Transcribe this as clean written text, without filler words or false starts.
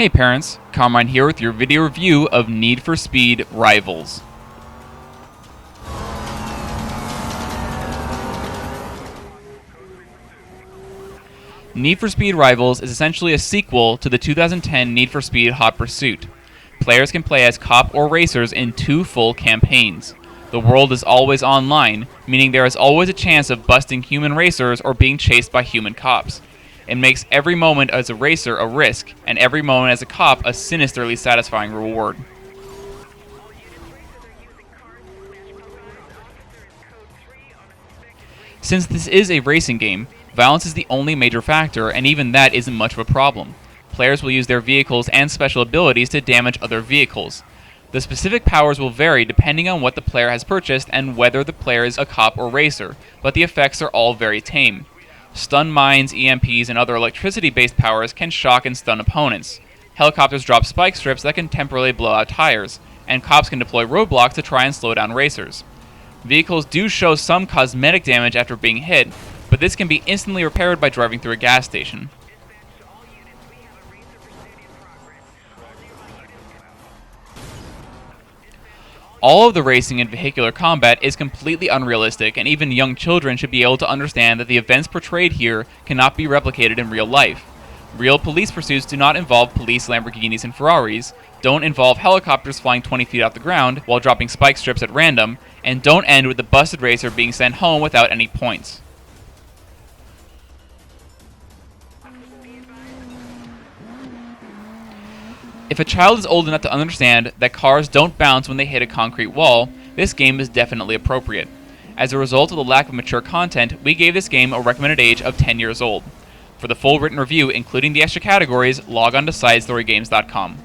Hey parents, Carmine here with your video review of Need for Speed Rivals. Need for Speed Rivals is essentially a sequel to the 2010 Need for Speed Hot Pursuit. Players can play as cop or racers in 2 full campaigns. The world is always online, meaning there is always a chance of busting human racers or being chased by human cops. It makes every moment as a racer a risk, and every moment as a cop a sinisterly satisfying reward. Since this is a racing game, violence is the only major factor, and even that isn't much of a problem. Players will use their vehicles and special abilities to damage other vehicles. The specific powers will vary depending on what the player has purchased and whether the player is a cop or racer, but the effects are all very tame. Stun mines, EMPs, and other electricity-based powers can shock and stun opponents. Helicopters drop spike strips that can temporarily blow out tires, and cops can deploy roadblocks to try and slow down racers. Vehicles do show some cosmetic damage after being hit, but this can be instantly repaired by driving through a gas station. All of the racing and vehicular combat is completely unrealistic, and even young children should be able to understand that the events portrayed here cannot be replicated in real life. Real police pursuits do not involve police Lamborghinis and Ferraris, don't involve helicopters flying 20 feet off the ground while dropping spike strips at random, and don't end with the busted racer being sent home without any points. If a child is old enough to understand that cars don't bounce when they hit a concrete wall, this game is definitely appropriate. As a result of the lack of mature content, we gave this game a recommended age of 10 years old. For the full written review, including the extra categories, log on to SideStoryGames.com.